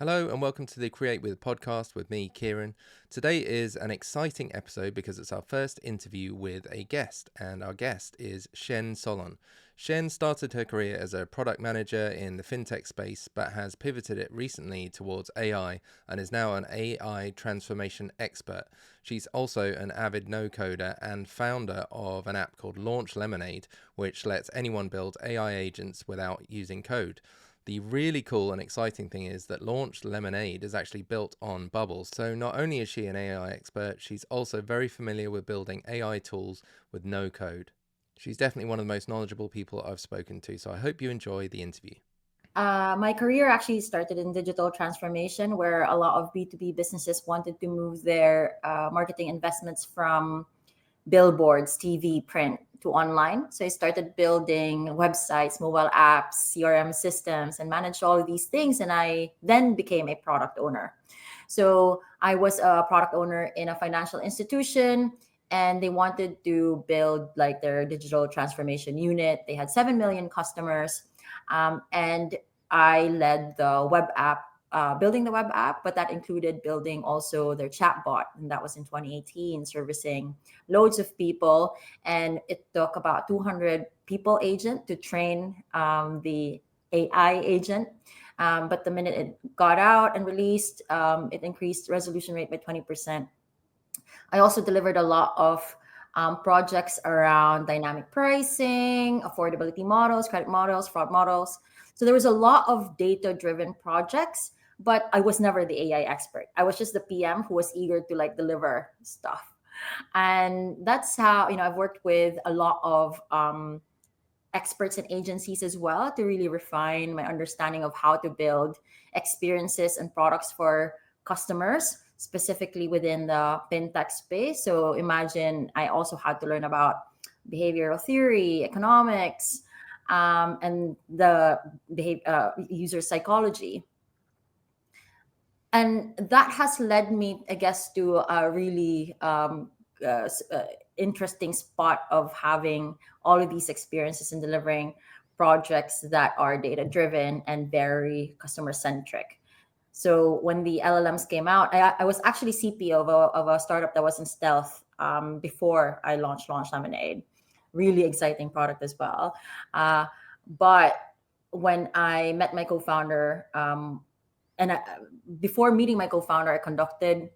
Hello and welcome to the Create With podcast with me, Kieran. Today is an exciting episode because it's our first interview with a guest, and our guest is Cien Solon. Cien started her career as a product manager in the fintech space, but has pivoted it recently towards AI and is now an AI transformation expert. She's also an avid no-coder and founder of an app called Launchlemonade, which lets anyone build AI agents without using code. The really cool and exciting thing is that Launch Lemonade is actually built on Bubbles. So not only is she an AI expert, she's also very familiar with building AI tools with no code. She's definitely one of the most knowledgeable people I've spoken to, so I hope you enjoy the interview. My career actually started in digital transformation, where a lot of B2B businesses wanted to move their marketing investments from billboards, TV, print to online. So I started building websites, mobile apps, CRM systems, and managed all of these things. And I then became a product owner. So I was a product owner in a financial institution, and they wanted to build like their digital transformation unit. They had 7 million customers. And I led the web app, building the web app, but that included building also their chatbot. And that was in 2018, servicing loads of people. And it took about 200 people agent to train the AI agent. But the minute it got out and released, it increased resolution rate by 20%. I also delivered a lot of projects around dynamic pricing, affordability models, credit models, fraud models. So there was a lot of data-driven projects, but I was never the AI expert. I was just the PM who was eager to like deliver stuff. And that's how, I've worked with a lot of experts and agencies as well to really refine my understanding of how to build experiences and products for customers, specifically within the fintech space. So imagine I also had to learn about behavioral theory, economics, and the user psychology. And that has led me, I guess, to a really interesting spot of having all of these experiences in delivering projects that are data driven and very customer centric. So when the LLMs came out, I was actually CPO of a startup that was in stealth before I launched Launch Lemonade. Really exciting product as well. But when I met my co-founder, before meeting my co-founder, I conducted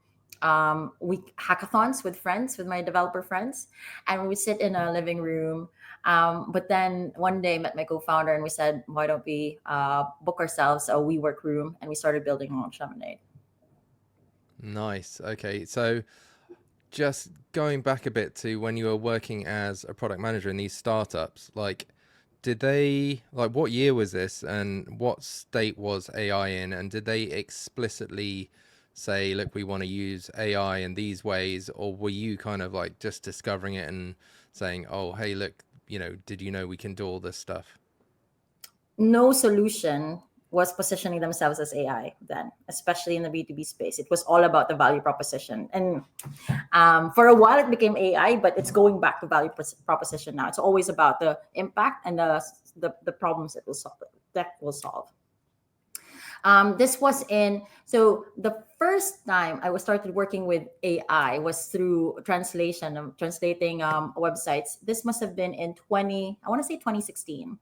week hackathons with friends, with my developer friends, and we would sit in a living room. But then one day I met my co-founder and we said, why don't we book ourselves a WeWork room? And we started building Launch Lemonade. Nice. Okay, so just going back a bit to when you were working as a product manager in these startups, what year was this and what state was AI in? And did they explicitly say, look, we want to use AI in these ways? Or were you kind of like just discovering it and saying, oh, hey, look, did you know we can do all this stuff? No solution was positioning themselves as AI then, especially in the B2B space. It was all about the value proposition. And for a while, it became AI, but it's going back to value proposition now. It's always about the impact and the problems that will solve. This was so the first time I was started working with AI was through translating websites. This must have been in I want to say 2016.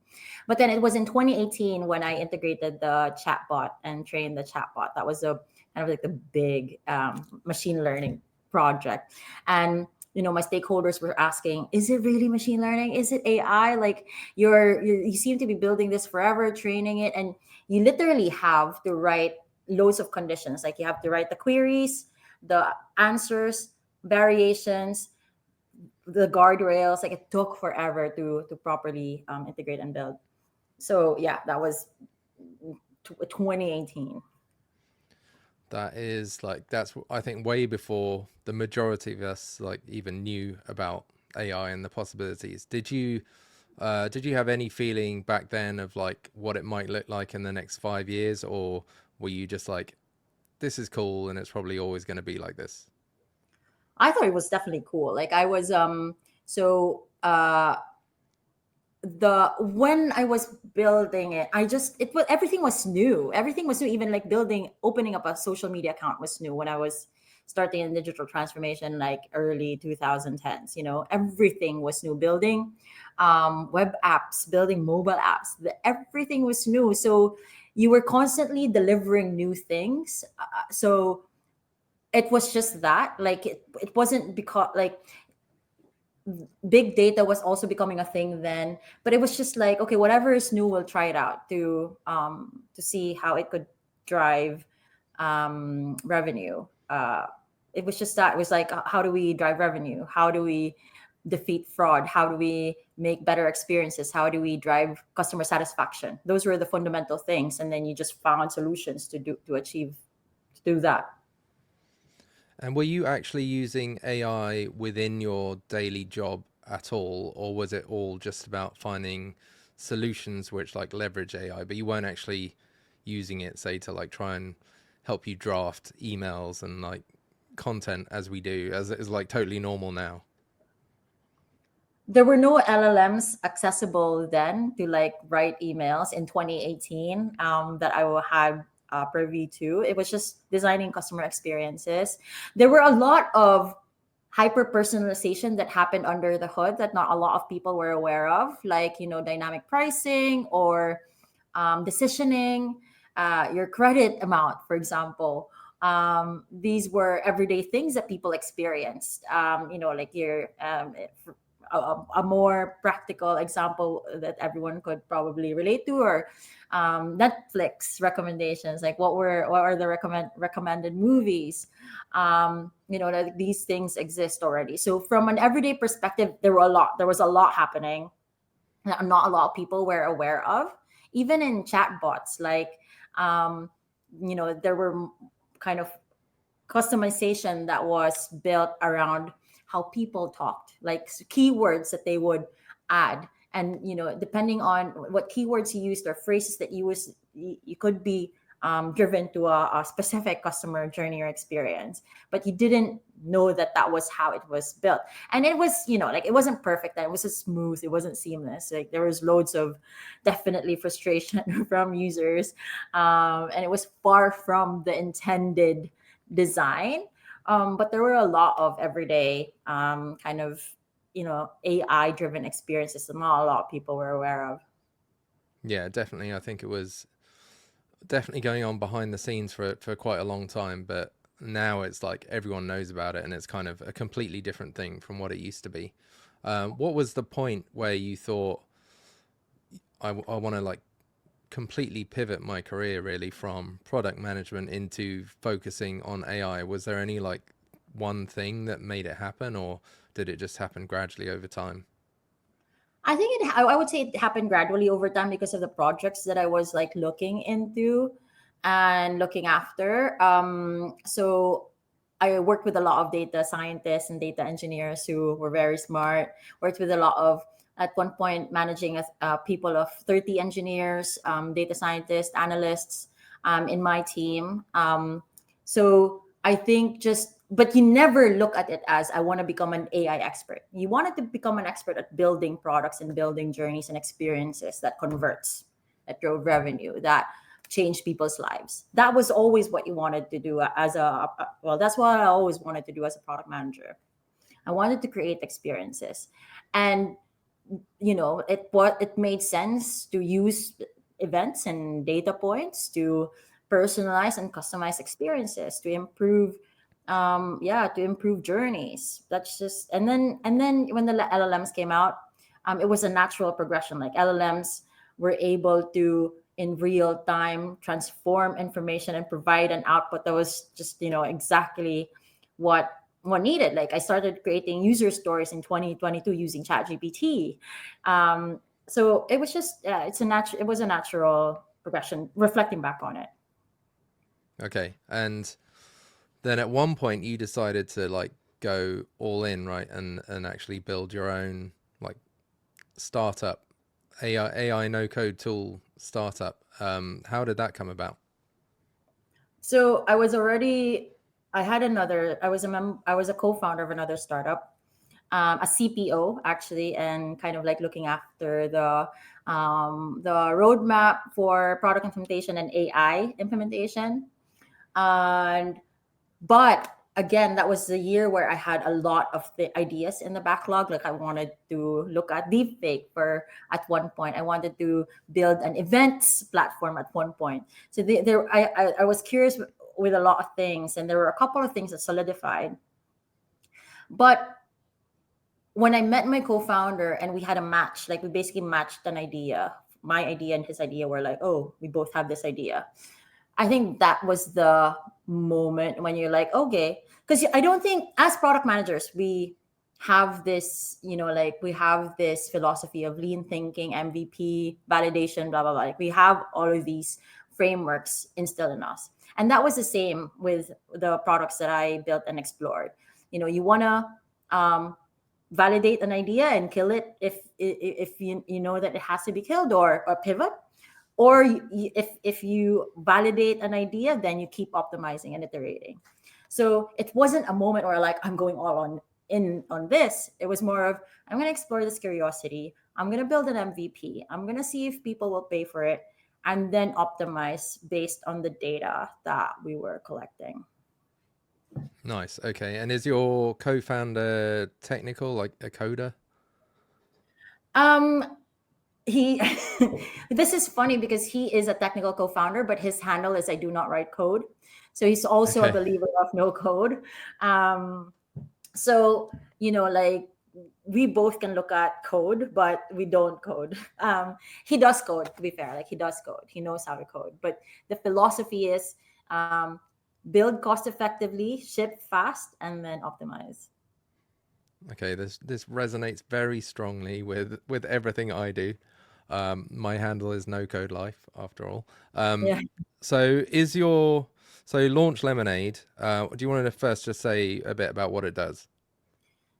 But then it was in 2018 when I integrated the chatbot and trained the chatbot. That was a kind of like the big machine learning project. And my stakeholders were asking, is it really machine learning? Is it AI? Like you seem to be building this forever, training it, and you literally have to write loads of conditions. Like you have to write the queries, the answers, variations, the guardrails. Like it took forever to properly integrate and build. So yeah, that was 2018. That's I think way before the majority of us like even knew about AI and the possibilities. Did you have any feeling back then of like what it might look like in the next 5 years, or were you just like, this is cool and it's probably always going to be like this? I thought it was definitely cool. Like I was so when I was building it, everything was new. Everything was new. Even like opening up a social media account was new when I was starting in digital transformation, like early 2010s. Everything was new. Building web apps, building mobile apps, everything was new. So you were constantly delivering new things. So it was just that, like, it wasn't because like big data was also becoming a thing then, but it was just like, okay, whatever is new, we'll try it out to see how it could drive revenue. It was just that. It was like, how do we drive revenue? How do we defeat fraud? How do we make better experiences? How do we drive customer satisfaction? Those were the fundamental things, and then you just found solutions to do that. And were you actually using AI within your daily job at all, or was it all just about finding solutions which like leverage AI, but you weren't actually using it, say, to like try and help you draft emails and like content as we do, as it is like totally normal now? There were no LLMs accessible then to like write emails in 2018 that I will have privy to. It was just designing customer experiences. There were a lot of hyper personalization that happened under the hood that not a lot of people were aware of, like, dynamic pricing or decisioning, your credit amount, for example. These were everyday things that people experienced. Like a more practical example that everyone could probably relate to, or Netflix recommendations, like what are the recommended movies. Like these things exist already. So from an everyday perspective, there was a lot happening that not a lot of people were aware of, even in chatbots. Like, there were kind of customization that was built around how people talked, like keywords that they would add. And depending on what keywords you used or phrases that you use, you could be driven to a specific customer journey or experience, but you didn't know that that was how it was built. And it was, like, it wasn't perfect, and it wasn't smooth, it wasn't seamless. Like, there was loads of definitely frustration from users, and it was far from the intended design. But there were a lot of everyday kind of AI driven experiences that not a lot of people were aware of. Yeah, definitely. I think it was definitely going on behind the scenes for quite a long time, but now it's like everyone knows about it, and it's kind of a completely different thing from what it used to be. What was the point where you thought, I want to like completely pivot my career really from product management into focusing on AI? Was there any like one thing that made it happen, or did it just happen gradually over time? I think I would say it happened gradually over time because of the projects that I was like looking into and looking after. So I worked with a lot of data scientists and data engineers who were very smart. Worked with a lot of, at one point, managing a people of 30 engineers, data scientists, analysts in my team. So I think but you never look at it as, I want to become an AI expert. You wanted to become an expert at building products and building journeys and experiences that converts, that drove revenue, that change people's lives. That was always what you wanted to do well, that's what I always wanted to do as a product manager. I wanted to create experiences. And it made sense to use events and data points to personalize and customize experiences to improve, to improve journeys. That's just, and then when the LLMs came out, it was a natural progression. Like, LLMs were able to, in real time, transform information and provide an output that was just exactly what needed. Like, I started creating user stories in 2022 using ChatGPT. So it was just, it was a natural progression, reflecting back on it. Okay. And then at one point you decided to like go all in, right? And actually build your own like startup, AI no code tool startup. How did that come about? So I was already, I had another, I was a co-founder of another startup. a CPO actually, and kind of like looking after the roadmap for product implementation and AI implementation. And but again, that was the year where I had a lot of the ideas in the backlog. Like I wanted to look at deepfake for at one point. I wanted to build an events platform at one point. So I was curious with a lot of things, and there were a couple of things that solidified. But when I met my co-founder and we had a match, like we basically matched an idea. My idea and his idea were like, oh, we both have this idea. I think that was the moment when you're like, okay, because I don't think as product managers we have this, like we have this philosophy of lean thinking, MVP, validation, blah blah blah. Like we have all of these frameworks instilled in us, and that was the same with the products that I built and explored. You wanna validate an idea and kill it if you know that it has to be killed, or pivot, or if you validate an idea, then you keep optimizing and iterating. So it wasn't a moment where like I'm going all on this. It was more of, I'm going to explore this curiosity, I'm going to build an MVP, I'm going to see if people will pay for it, and then optimize based on the data that we were collecting. Nice. Okay. And is your co-founder technical, like a coder? um he This is funny because he is a technical co-founder, but his handle is I do not write code. So he's also a Okay. believer of no code. So like we both can look at code, but we don't code. He does code, to be fair. Like he does code, he knows how to code, but the philosophy is build cost effectively, ship fast, and then optimize. Okay. This resonates very strongly with everything I do. My handle is no code life after all. Yeah. So is your so Launch Lemonade? Do you want to first just say a bit about what it does?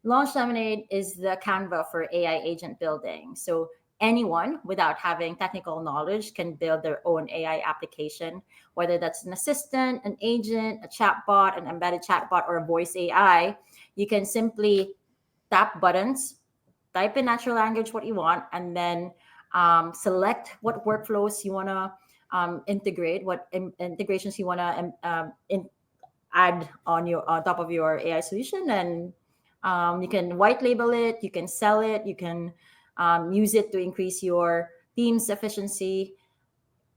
Launch Lemonade is the Canva for AI agent building. So anyone without having technical knowledge can build their own AI application, whether that's an assistant, an agent, a chatbot, an embedded chatbot, or a voice AI. You can simply tap buttons, type in natural language what you want, and then select what workflows you want to integrate, what integrations you want to add on top of your AI solution, and you can white label it, you can sell it, you can use it to increase your team's efficiency.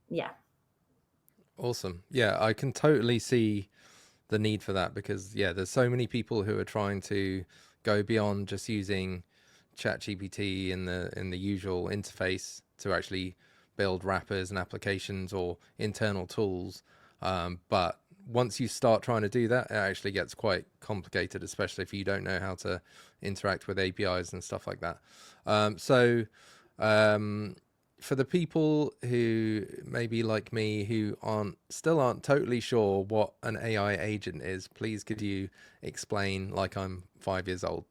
Yeah. Awesome. Yeah, I can totally see the need for that because yeah, there's so many people who are trying to go beyond just using ChatGPT in the usual interface to actually build wrappers and applications or internal tools. But once you start trying to do that, it actually gets quite complicated, especially if you don't know how to interact with APIs and stuff like that. So um, for the people who maybe like me who aren't totally sure what an AI agent is, please could you explain like I'm 5 years old?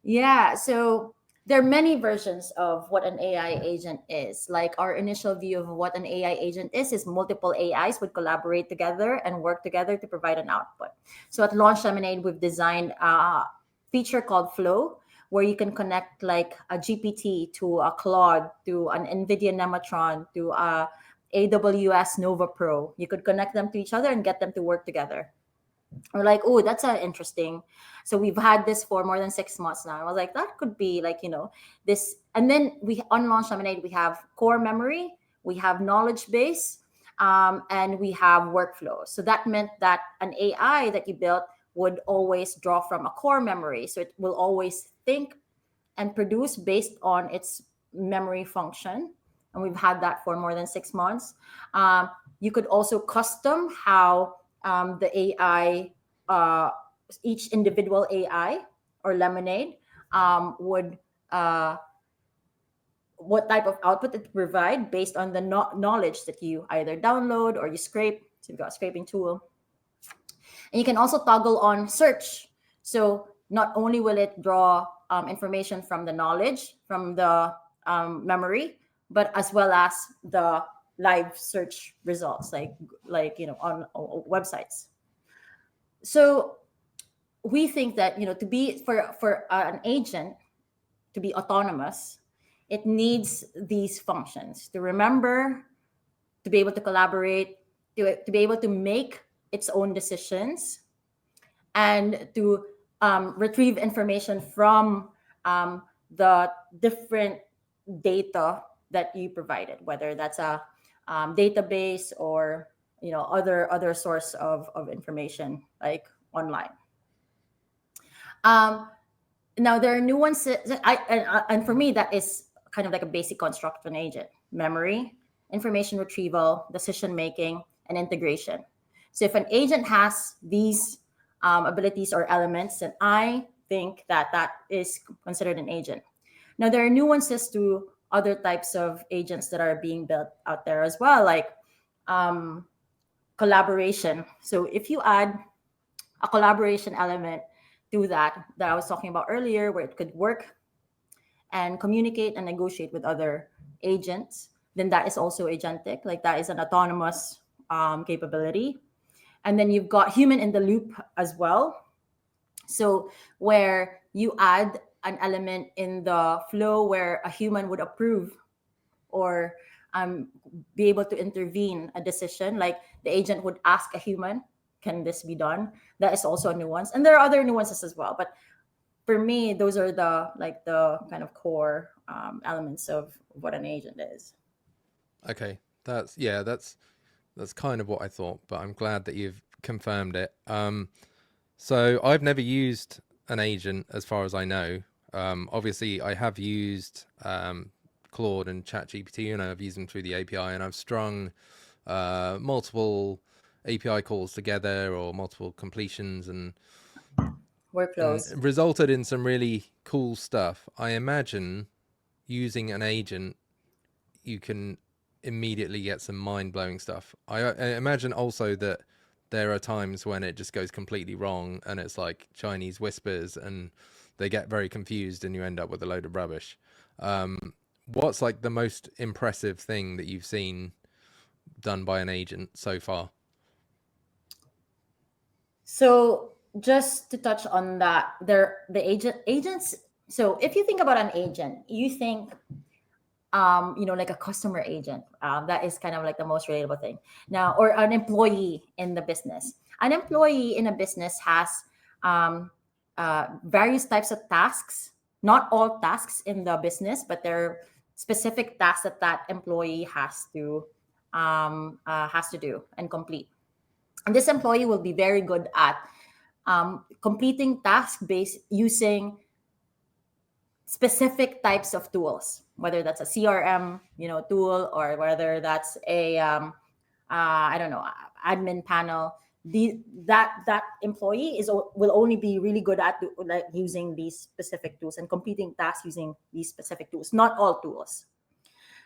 Yeah. So there are many versions of what an AI agent is. Like our initial view of what an AI agent is multiple AIs would collaborate together and work together to provide an output. So at Launch Lemonade, we've designed a feature called Flow, where you can connect like a GPT to a Claude, to an NVIDIA Nematron, to a AWS Nova Pro. You could connect them to each other and get them to work together. We're like, oh, that's interesting. So we've had this for more than 6 months now. I was like, that could be like, this. And then we on Launch Lemonade, we have core memory, we have knowledge base, and we have workflow. So that meant that an AI that you built would always draw from a core memory. So it will always think and produce based on its memory function. And we've had that for more than 6 months. You could also custom how the AI, uh, each individual AI or Lemonade would, what type of output it provide based on the knowledge that you either download or you scrape. So you've got a scraping tool. And you can also toggle on search. So not only will it draw information from the knowledge, from the memory, but as well as the live search results, like on websites. So we think that, to be for an agent to be autonomous, it needs these functions to remember, to be able to collaborate, to be able to make its own decisions, and to retrieve information from the different data that you provided, whether that's a database or other source of information like online. Um, Now there are nuances. And for me, that is kind of like a basic construct of an agent: memory, information retrieval, decision making, and integration. So if an agent has these abilities or elements, then I think that that is considered an agent. Now there are nuances to other types of agents that are being built out there as well, like um, collaboration. So if you add a collaboration element to that I was talking about earlier, where it could work and communicate and negotiate with other agents, then that is also agentic. Like that is an autonomous capability. And then you've got human in the loop as well. So where you add an element in the flow where a human would approve or be able to intervene a decision, like the agent would ask a human, can this be done? That is also a nuance, and there are other nuances as well, but for me those are the kind of core elements of what an agent is. Okay, that's kind of what I thought, but I'm glad that you've confirmed it. So I've never used an agent as far as I know. Obviously, I have used Claude and ChatGPT, and I've used them through the API, and I've strung multiple API calls together or multiple completions, and Workflows. resulted in some really cool stuff. I imagine using an agent, you can immediately get some mind-blowing stuff. I imagine also that there are times when it just goes completely wrong and it's like Chinese whispers and they get very confused and you end up with a load of rubbish. What's like the most impressive thing that you've seen done by an agent so far? So just to touch on that, the agents. So if you think about an agent, you think like a customer agent. That is kind of like the most relatable thing. Now, or an employee in the business. An employee in a business has um, various types of tasks. Not all tasks in the business, but there are specific tasks that employee has to do and complete. And this employee will be very good at completing tasks based using specific types of tools, whether that's a CRM, tool, or whether that's a I don't know, admin panel. That employee will only be really good at like using these specific tools and completing tasks using these specific tools. Not all tools.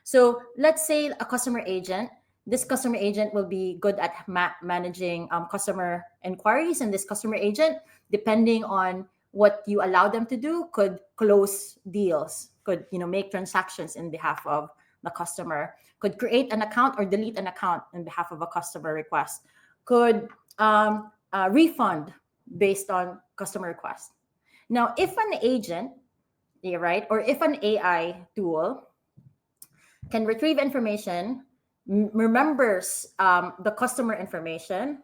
So let's say a customer agent. This customer agent will be good at managing customer inquiries, and this customer agent, depending on what you allow them to do, could close deals, could make transactions in behalf of the customer, could create an account or delete an account in behalf of a customer request, could refund based on customer request. Now, if an agent, yeah, right, or if an AI tool can retrieve information, remembers the customer information,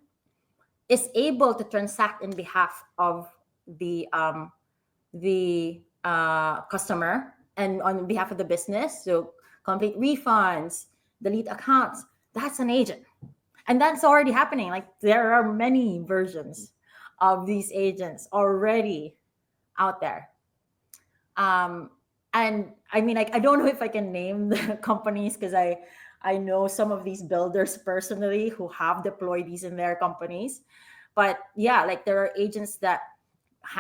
is able to transact in behalf of the customer and on behalf of the business, so complete refunds, delete accounts, that's an agent. And that's already happening. Like there are many versions of these agents already out there. um and I mean, like, I don't know if I can name the companies, because I know some of these builders personally who have deployed these in their companies. But yeah, like there are agents that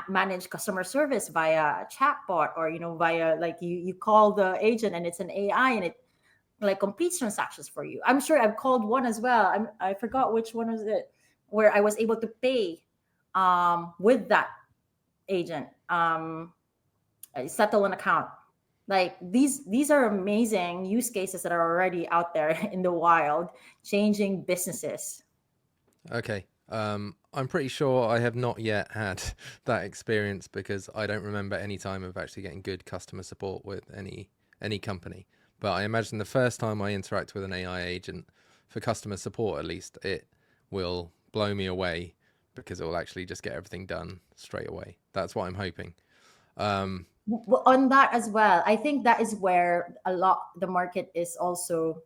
manage customer service via a chatbot, or via, like, you call the agent and it's an AI, and it like completes transactions for you. I'm sure I've called one as well. I forgot which one was it, where I was able to pay with that agent, settle an account. Like these are amazing use cases that are already out there in the wild, changing businesses. Okay. I'm pretty sure I have not yet had that experience because I don't remember any time of actually getting good customer support with any company. But I imagine the first time I interact with an AI agent for customer support, at least, it will blow me away because it will actually just get everything done straight away. That's what I'm hoping. On that as well, I think that is where a lot the market is also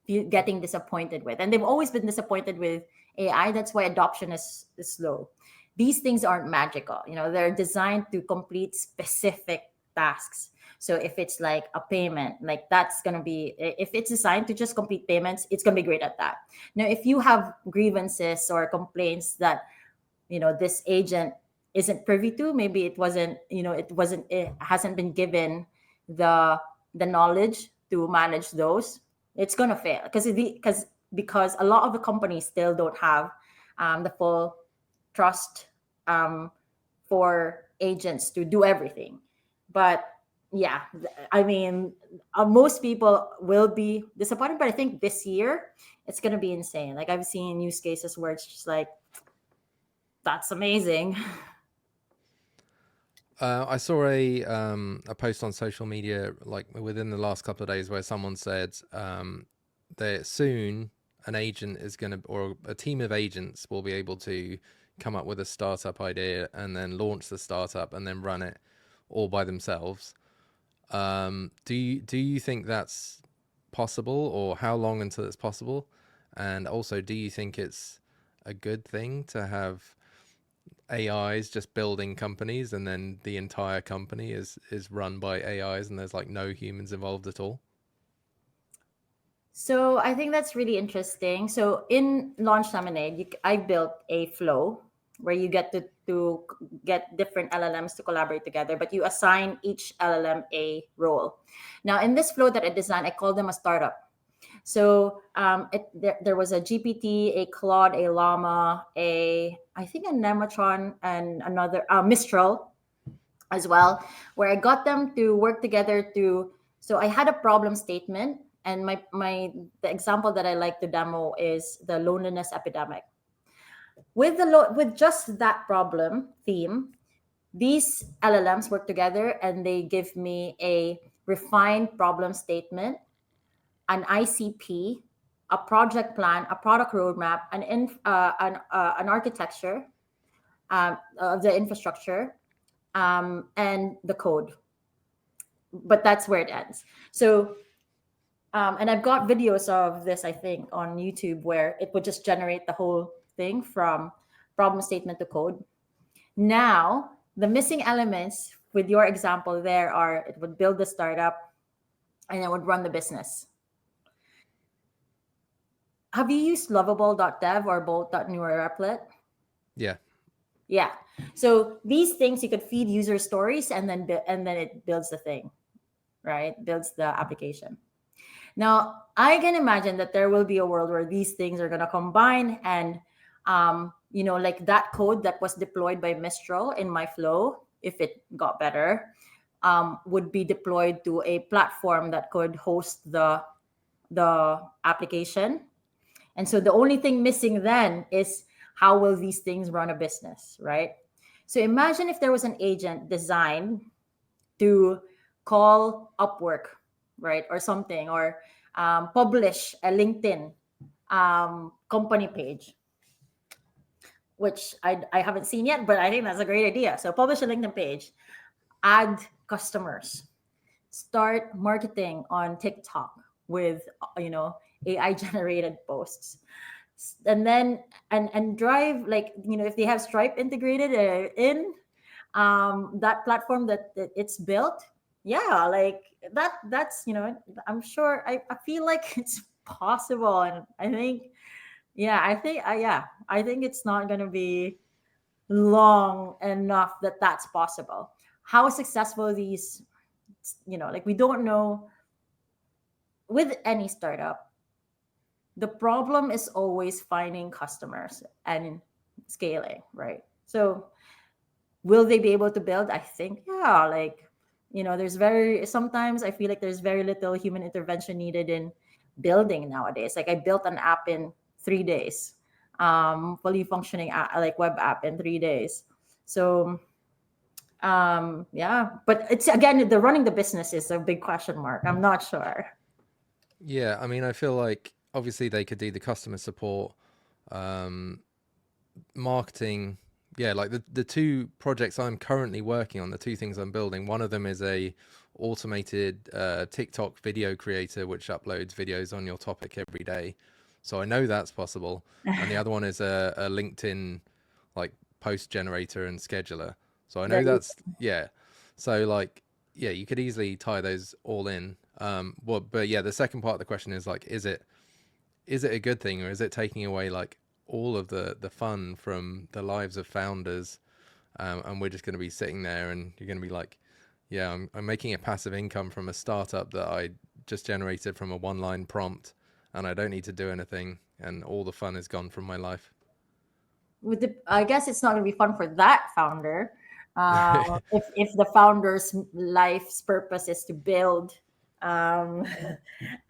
getting disappointed with, and they've always been disappointed with AI. That's why adoption is slow. These things aren't magical, they're designed to complete specific tasks. So if it's like a payment, like that's going to be, if it's designed to just complete payments, it's going to be great at that. Now if you have grievances or complaints that this agent isn't privy to, maybe it hasn't been given the the knowledge to manage those, it's going to fail because a lot of the companies still don't have the full trust um, for agents to do everything. But yeah, I mean, most people will be disappointed, but I think this year it's going to be insane. Like I've seen use cases where it's just like, that's amazing. I saw a post on social media like within the last couple of days where someone said that soon an agent is going to, or a team of agents will be able to come up with a startup idea and then launch the startup and then run it all by themselves. Do you think that's possible, or how long until it's possible? And also, do you think it's a good thing to have AIs just building companies and then the entire company is run by AIs and there's like no humans involved at all? So I think that's really interesting. So in Launch Lemonade, I built a flow where you get to get different LLMs to collaborate together, but you assign each LLM a role. Now, in this flow that I designed, I call them a startup. So there was a GPT, a Claude, a Llama, I think a Nematron, and another Mistral as well, where I got them to work together to. So I had a problem statement, and the example that I like to demo is the loneliness epidemic. With just that problem theme, these LLMs work together and they give me a refined problem statement, an ICP, a project plan, a product roadmap, an architecture of the infrastructure, and the code. But that's where it ends. So, and I've got videos of this, I think, on YouTube where it would just generate the whole thing from problem statement to code. Now, the missing elements with your example there are it would build the startup and it would run the business. Have you used lovable.dev or bolt.neuralplet? Yeah. Yeah. So these things you could feed user stories and then it builds the thing, right? Builds the application. Now, I can imagine that there will be a world where these things are going to combine and, like that code that was deployed by Mistral in my flow, if it got better, would be deployed to a platform that could host the application. And so the only thing missing then is how will these things run a business, right? So imagine if there was an agent designed to call Upwork, right, or something, or publish a LinkedIn company page, which I haven't seen yet, but I think that's a great idea. So publish a LinkedIn page, add customers, start marketing on TikTok with AI generated posts, and then and drive, like, if they have Stripe integrated in that platform that it's built. Yeah, like that's I'm sure, I feel like it's possible, and I think, I think it's not going to be long enough that's possible. How successful these, like, we don't know with any startup. The problem is always finding customers and scaling, right? So will they be able to build? I think, yeah, like, there's very sometimes I feel like there's very little human intervention needed in building nowadays. Like I built an app in 3 days. fully functioning like web app in 3 days. So yeah, but it's again the running the business is a big question mark. I'm not sure. Yeah, I mean, I feel like obviously they could do the customer support, um, marketing. Yeah, like the two projects I'm currently working on, the two things I'm building. One of them is a automated TikTok video creator which uploads videos on your topic every day. So I know that's possible. And the other one is a LinkedIn like post generator and scheduler. So I There know you that's yeah. So like yeah, you could easily tie those all in. Well, but yeah, the second part of the question is like, is it a good thing, or is it taking away like all of the fun from the lives of founders? And we're just going to be sitting there, and you're going to be like, yeah, I'm making a passive income from a startup that I just generated from a one line prompt, and I don't need to do anything, and all the fun is gone from my life. with the, I guess it's not going to be fun for that founder. If the founder's life's purpose is to build um,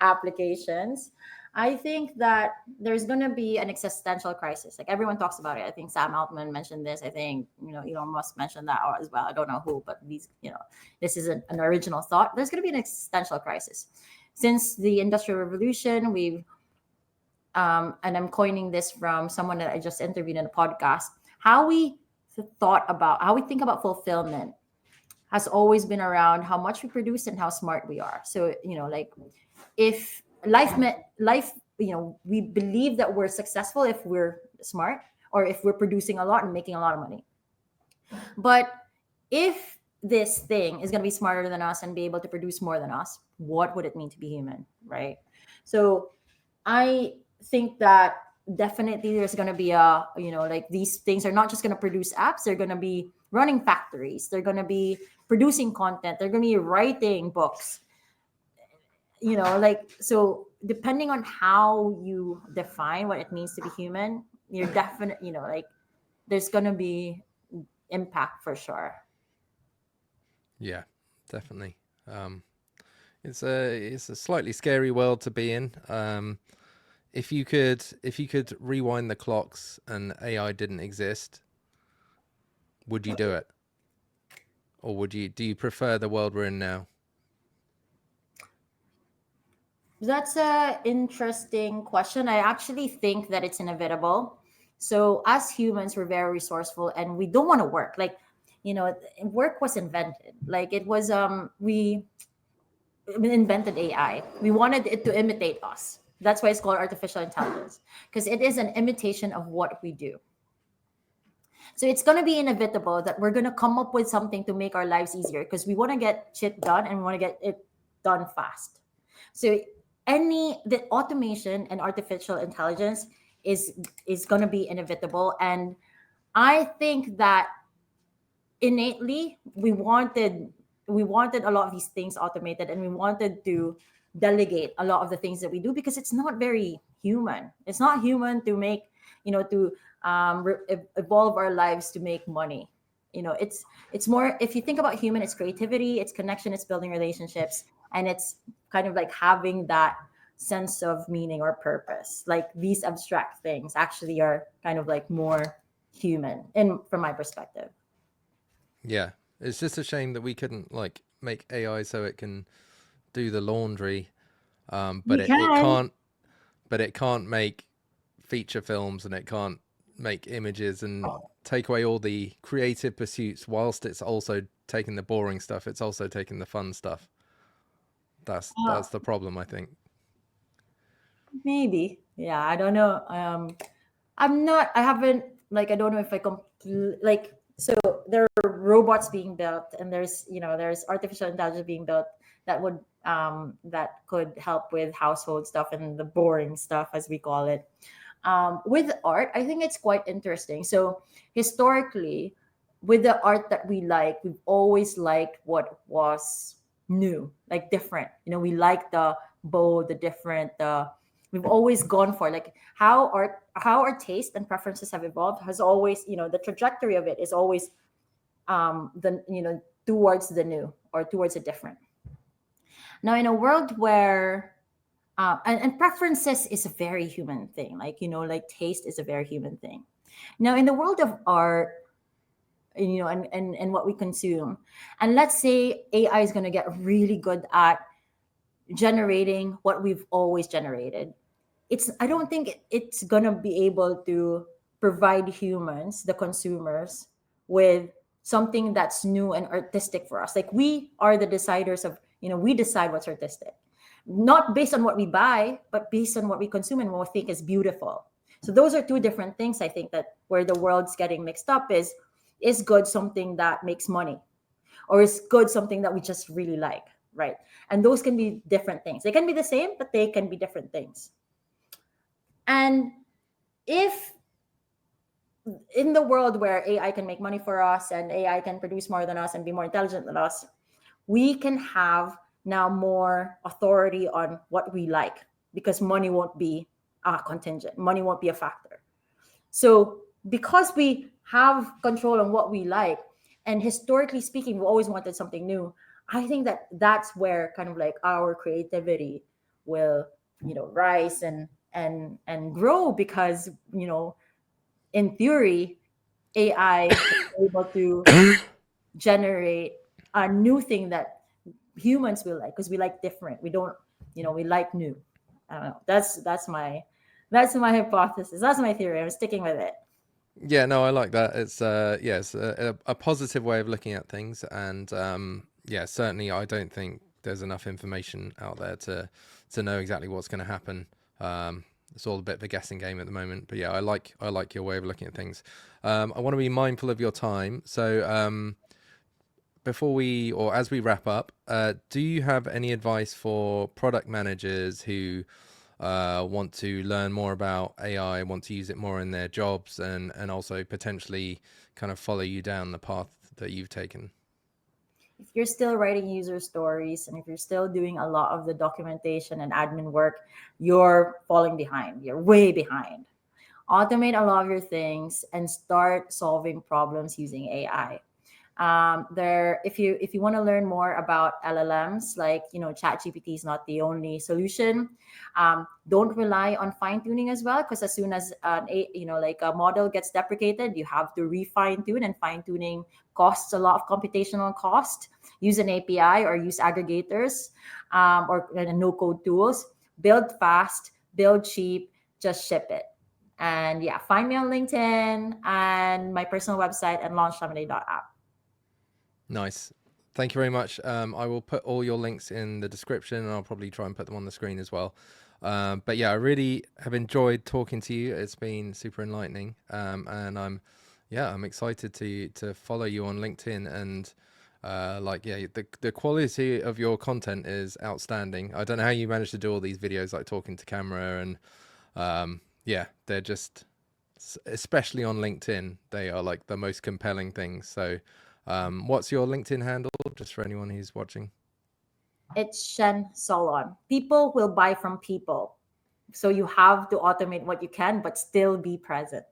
applications, I think that there's going to be an existential crisis. Like everyone talks about it. I think Sam Altman mentioned this. I think Elon Musk mentioned that as well. I don't know who, but this is an original thought. There's going to be an existential crisis. Since the Industrial Revolution, and I'm coining this from someone that I just interviewed in a podcast. How we how we think about fulfillment has always been around how much we produce and how smart we are. So, like if life, we believe that we're successful if we're smart or if we're producing a lot and making a lot of money. But if this thing is going to be smarter than us and be able to produce more than us, what would it mean to be human, right? So I think that definitely there's going to be like these things are not just going to produce apps, they're going to be running factories, they're going to be producing content, they're going to be writing books, like, so depending on how you define what it means to be human, you're definite, like there's going to be impact for sure. Yeah, definitely. Um, it's a slightly scary world to be in. If you could rewind the clocks and AI didn't exist, would you do it, or do you prefer the world we're in now? That's a interesting question. I actually think that it's inevitable. So as humans, we're very resourceful and we don't want to work. Like, work was invented. Like it was we invented AI. We wanted it to imitate us. That's why it's called artificial intelligence, because it is an imitation of what we do. So it's going to be inevitable that we're going to come up with something to make our lives easier because we want to get shit done and we want to get it done fast. So the automation and artificial intelligence is going to be inevitable, and I think that innately we wanted a lot of these things automated, and we wanted to delegate a lot of the things that we do because it's not very human. It's not human to make to evolve our lives to make money. It's more, if you think about human, it's creativity, it's connection, it's building relationships, and it's kind of like having that sense of meaning or purpose. Like these abstract things actually are kind of like more human, and from my perspective. Yeah, it's just a shame that we couldn't like make AI so it can do the laundry, but We it can. can't. But it can't make feature films, and it can't make images and take away all the creative pursuits. Whilst it's also taking the boring stuff, it's also taking the fun stuff. That's the problem, I think. Maybe. Yeah, I don't know. I haven't, like, I don't know if I like, so there are robots being built, and there's artificial intelligence being built that could help with household stuff and the boring stuff, as we call it. With art, I think it's quite interesting. So historically, with the art that we like, we've always liked what was new, like different. We like the bold, the different, we've always gone for, like, how our taste and preferences have evolved has always, the trajectory of it is always towards the new or towards the different. Now, in a world where And preferences is a very human thing. Like, like taste is a very human thing. Now, in the world of art, and what we consume, and let's say AI is going to get really good at generating what we've always generated. I don't think it's going to be able to provide humans, the consumers, with something that's new and artistic for us. Like, we are the deciders of, we decide what's artistic, not based on what we buy, but based on what we consume and what we think is beautiful. So those are two different things. I think that where the world's getting mixed up is good something that makes money, or is good something that we just really like, right? And those can be different things. They can be the same, but they can be different things. And if in the world where AI can make money for us and AI can produce more than us and be more intelligent than us, we can have now more authority on what we like, because money won't be contingent, money won't be a factor. So because we have control on what we like, and historically speaking, we always wanted something new, I think that that's where kind of like our creativity will, rise and grow, because, in theory, AI is able to generate a new thing that humans will like, because we like different. We don't, we like new. I don't know. That's my hypothesis. That's my theory. I'm sticking with it. Yeah, no, I like that. It's yes, a positive way of looking at things, and yeah, certainly I don't think there's enough information out there to know exactly what's going to happen. It's all a bit of a guessing game at the moment, but yeah, I like your way of looking at things. I want to be mindful of your time, so before we or as we wrap up, do you have any advice for product managers who want to learn more about AI, want to use it more in their jobs, and also potentially kind of follow you down the path that you've taken? If you're still writing user stories and if you're still doing a lot of the documentation and admin work, you're falling behind. You're way behind. Automate a lot of your things and start solving problems using AI. If you want to learn more about LLMs, like, ChatGPT is not the only solution. Don't rely on fine tuning as well, because as soon as like a model gets deprecated, you have to refine tune, and fine tuning costs a lot of computational cost. Use an API or use aggregators, or no code tools. Build fast, build cheap, just ship it. And yeah, find me on LinkedIn and my personal website and launchlemonade.app. Nice. Thank you very much. I will put all your links in the description, and I'll probably try and put them on the screen as well. But yeah, I really have enjoyed talking to you. It's been super enlightening, and I'm excited to follow you on LinkedIn. And yeah, the quality of your content is outstanding. I don't know how you manage to do all these videos, like talking to camera, and yeah, they're just, especially on LinkedIn, they are like the most compelling things. So what's your LinkedIn handle, just for anyone who's watching? It's Cien Solon. People will buy from people. So you have to automate what you can, but still be present.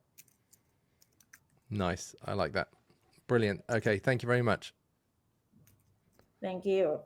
Nice. I like that. Brilliant. Okay. Thank you very much. Thank you.